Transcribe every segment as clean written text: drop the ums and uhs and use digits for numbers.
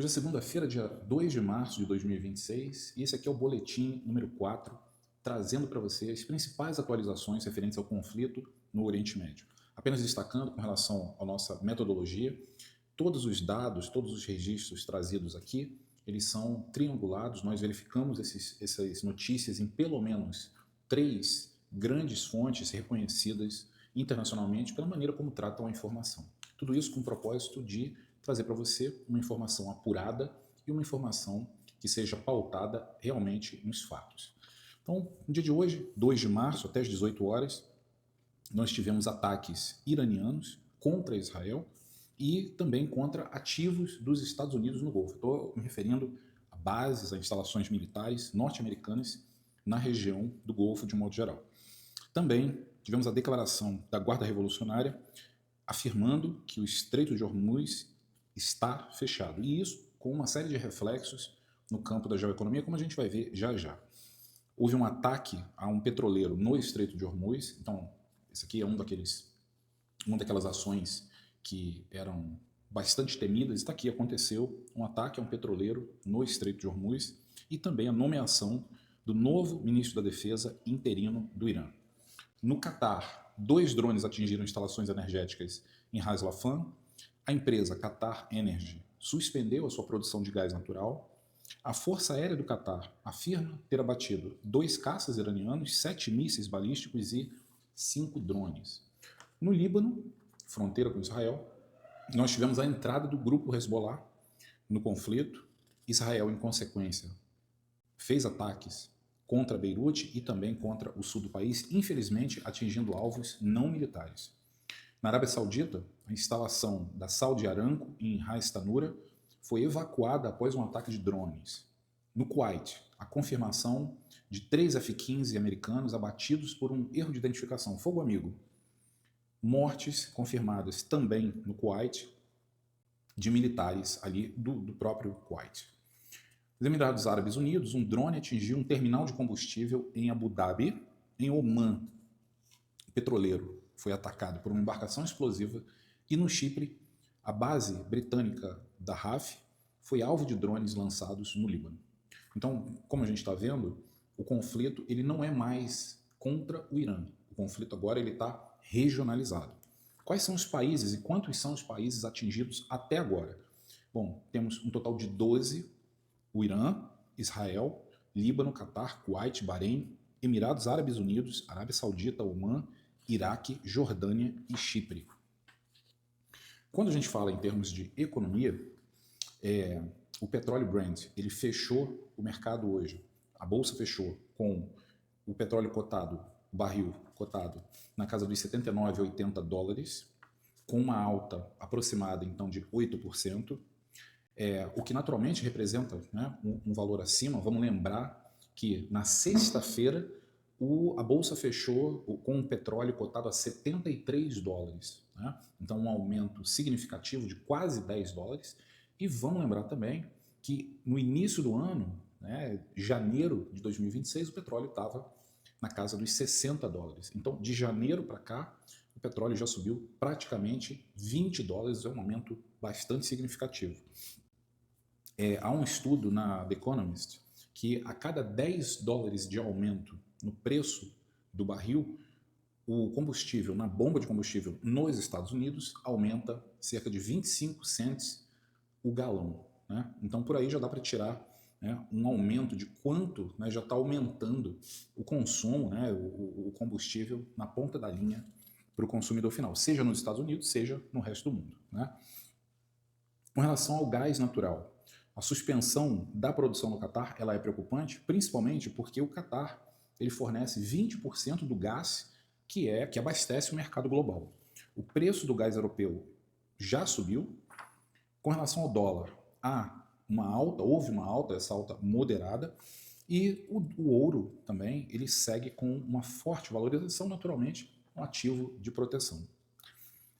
Hoje é segunda-feira, dia 2 de março de 2026, e esse aqui é o boletim número 4, trazendo para você as principais atualizações referentes ao conflito no Oriente Médio. Apenas destacando com relação à nossa metodologia, todos os dados, todos os registros trazidos aqui, eles são triangulados, nós verificamos essas notícias em pelo menos 3 grandes fontes reconhecidas internacionalmente pela maneira como tratam a informação. Tudo isso com o propósito de trazer para você uma informação apurada e uma informação que seja pautada realmente nos fatos. Então, no dia de hoje, 2 de março, até as 18 horas, nós tivemos ataques iranianos contra Israel e também contra ativos dos Estados Unidos no Golfo. Estou me referindo a bases, a instalações militares norte-americanas na região do Golfo de um modo geral. Também tivemos a declaração da Guarda Revolucionária afirmando que o Estreito de Hormuz está fechado. E isso com uma série de reflexos no campo da geoeconomia, como a gente vai ver já já. Houve um ataque a um petroleiro no Estreito de Hormuz, então esse aqui é uma daquelas ações que eram bastante temidas. Está aqui, aconteceu um ataque a um petroleiro no Estreito de Hormuz e também a nomeação do novo ministro da Defesa interino do Irã. No Catar, 2 drones atingiram instalações energéticas em Ras Laffan. A empresa Qatar Energy suspendeu a sua produção de gás natural. A Força Aérea do Catar afirma ter abatido 2 caças iranianos, 7 mísseis balísticos e 5 drones. No Líbano, fronteira com Israel, nós tivemos a entrada do grupo Hezbollah no conflito. Israel, em consequência, fez ataques contra Beirute e também contra o sul do país, infelizmente atingindo alvos não militares. Na Arábia Saudita, a instalação da Saudi Aramco em Ras Tanura foi evacuada após um ataque de drones. No Kuwait, a confirmação de 3 F-15 americanos abatidos por um erro de identificação, fogo amigo. Mortes confirmadas também no Kuwait de militares ali do próprio Kuwait. Nos Emirados Árabes Unidos, um drone atingiu um terminal de combustível em Abu Dhabi, em Omã. O petroleiro foi atacado por uma embarcação explosiva e no Chipre, a base britânica da RAF foi alvo de drones lançados no Líbano. Então, como a gente está vendo, o conflito ele não é mais contra o Irã. O conflito agora está regionalizado. Quais são os países e quantos são os países atingidos até agora? Bom, temos um total de 12: o Irã, Israel, Líbano, Catar, Kuwait, Bahrein, Emirados Árabes Unidos, Arábia Saudita, Omã, Iraque, Jordânia e Chipre. Quando a gente fala em termos de economia, o petróleo Brent ele fechou o mercado hoje. A bolsa fechou com o petróleo cotado, o barril cotado, na casa dos 79 a 80 dólares, com uma alta aproximada então de 8%, o que naturalmente representa, né, um valor acima. Vamos lembrar que na sexta-feira a bolsa fechou com o petróleo cotado a 73 dólares. Né? Então, um aumento significativo de quase 10 dólares. E vamos lembrar também que no início do ano, né, janeiro de 2026, o petróleo estava na casa dos 60 dólares. Então, de janeiro para cá, o petróleo já subiu praticamente 20 dólares, é um aumento bastante significativo. Há um estudo na The Economist que a cada 10 dólares de aumento no preço do barril, o combustível na bomba de combustível nos Estados Unidos aumenta cerca de 25 cents o galão. Né? Então, por aí já dá para tirar, né, um aumento de quanto, né, já está aumentando o consumo, né, o combustível na ponta da linha para o consumidor final, seja nos Estados Unidos, seja no resto do mundo. Né? Com relação ao gás natural, a suspensão da produção no Catar ela é preocupante, principalmente porque o Catar ele fornece 20% do gás que abastece o mercado global. O preço do gás europeu já subiu. Com relação ao dólar, houve uma alta, essa alta moderada, e o ouro também ele segue com uma forte valorização, naturalmente, um ativo de proteção.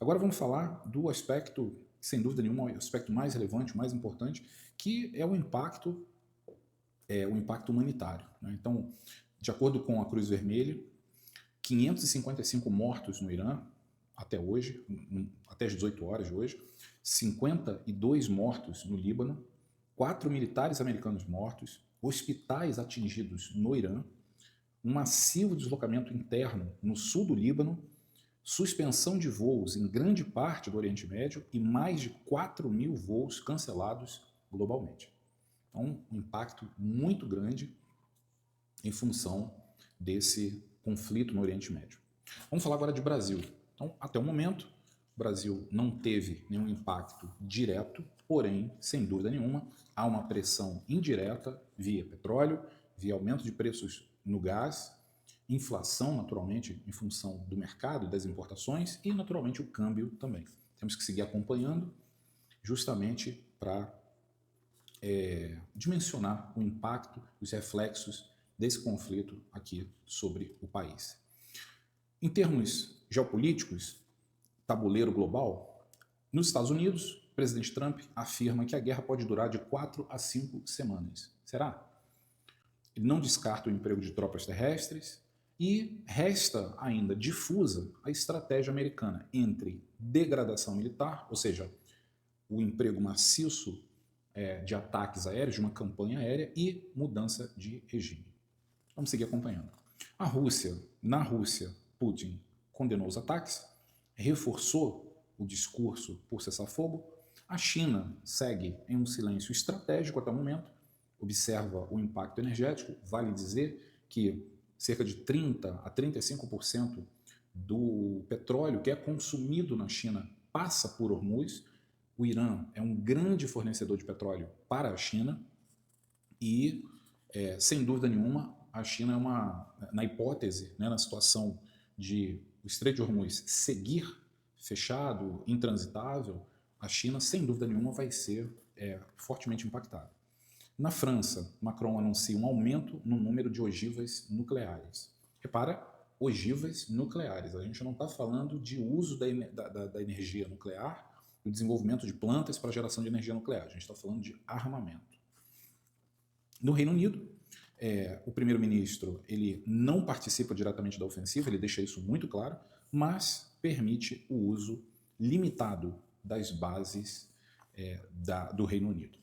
Agora vamos falar do aspecto, sem dúvida nenhuma, o aspecto mais relevante, mais importante, que é o impacto humanitário. Né? Então, de acordo com a Cruz Vermelha, 555 mortos no Irã até hoje, até as 18 horas de hoje, 52 mortos no Líbano, 4 militares americanos mortos, hospitais atingidos no Irã, um massivo deslocamento interno no sul do Líbano, suspensão de voos em grande parte do Oriente Médio e mais de 4.000 voos cancelados globalmente. Então, um impacto muito grande em função desse conflito no Oriente Médio. Vamos falar agora de Brasil. Então, até o momento, o Brasil não teve nenhum impacto direto, porém, sem dúvida nenhuma, há uma pressão indireta via petróleo, via aumento de preços no gás, inflação, naturalmente, em função do mercado e das importações, e, naturalmente, o câmbio também. Temos que seguir acompanhando, justamente para dimensionar o impacto, os reflexos desse conflito aqui sobre o país. Em termos geopolíticos, tabuleiro global, nos Estados Unidos, o presidente Trump afirma que a guerra pode durar de 4 a 5 semanas. Será? Ele não descarta o emprego de tropas terrestres e resta ainda difusa a estratégia americana entre degradação militar, ou seja, o emprego maciço de ataques aéreos, de uma campanha aérea, e mudança de regime. Vamos seguir acompanhando. Na Rússia, Putin condenou os ataques, reforçou o discurso por cessar-fogo. A China segue em um silêncio estratégico até o momento, observa o impacto energético. Vale dizer que cerca de 30% a 35% do petróleo que é consumido na China passa por Hormuz. O Irã é um grande fornecedor de petróleo para a China e, sem dúvida nenhuma, a China é na hipótese, na situação de o Estreito de Hormuz seguir fechado, intransitável, a China, sem dúvida nenhuma, vai ser fortemente impactada. Na França, Macron anuncia um aumento no número de ogivas nucleares. Repara, ogivas nucleares. A gente não está falando de uso da energia nuclear, do desenvolvimento de plantas para geração de energia nuclear. A gente está falando de armamento. No Reino Unido, o primeiro-ministro ele não participa diretamente da ofensiva, ele deixa isso muito claro, mas permite o uso limitado das bases do Reino Unido.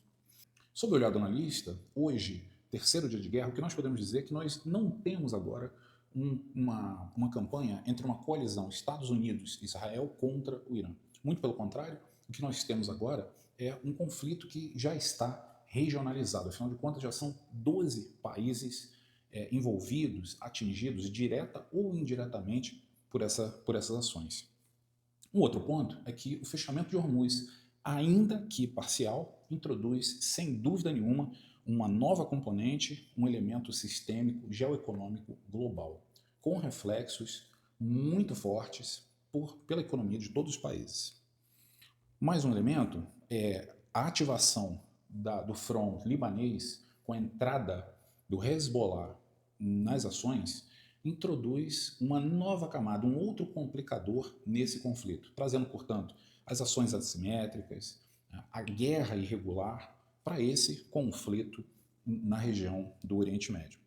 Sob o olhar do analista, hoje, terceiro dia de guerra, o que nós podemos dizer é que nós não temos agora uma campanha entre uma coalizão Estados Unidos e Israel contra o Irã. Muito pelo contrário, o que nós temos agora é um conflito que já está regionalizado. Afinal de contas, já são 12 países envolvidos, atingidos, direta ou indiretamente, por essas ações. Um outro ponto é que o fechamento de Hormuz, ainda que parcial, introduz, sem dúvida nenhuma, uma nova componente, um elemento sistêmico, geoeconômico global, com reflexos muito fortes pela economia de todos os países. Mais um elemento é a ativação do front libanês, com a entrada do Hezbollah nas ações, introduz uma nova camada, um outro complicador nesse conflito, trazendo, portanto, as ações assimétricas, a guerra irregular para esse conflito na região do Oriente Médio.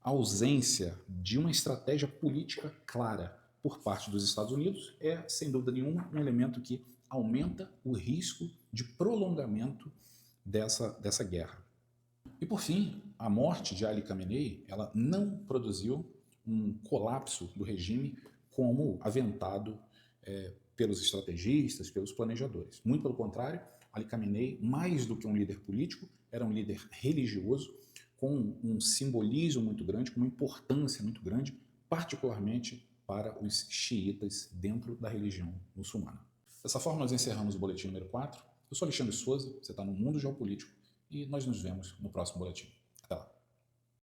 A ausência de uma estratégia política clara por parte dos Estados Unidos é, sem dúvida nenhuma, um elemento que aumenta o risco de prolongamento dessa guerra. E, por fim, a morte de Ali Khamenei ela não produziu um colapso do regime como aventado pelos estrategistas, pelos planejadores. Muito pelo contrário, Ali Khamenei, mais do que um líder político, era um líder religioso, com um simbolismo muito grande, com uma importância muito grande, particularmente para os xiitas dentro da religião muçulmana. Dessa forma, nós encerramos o boletim número 4. Eu sou Alexandre Souza, você está no Mundo Geopolítico, e nós nos vemos no próximo boletim. Até lá.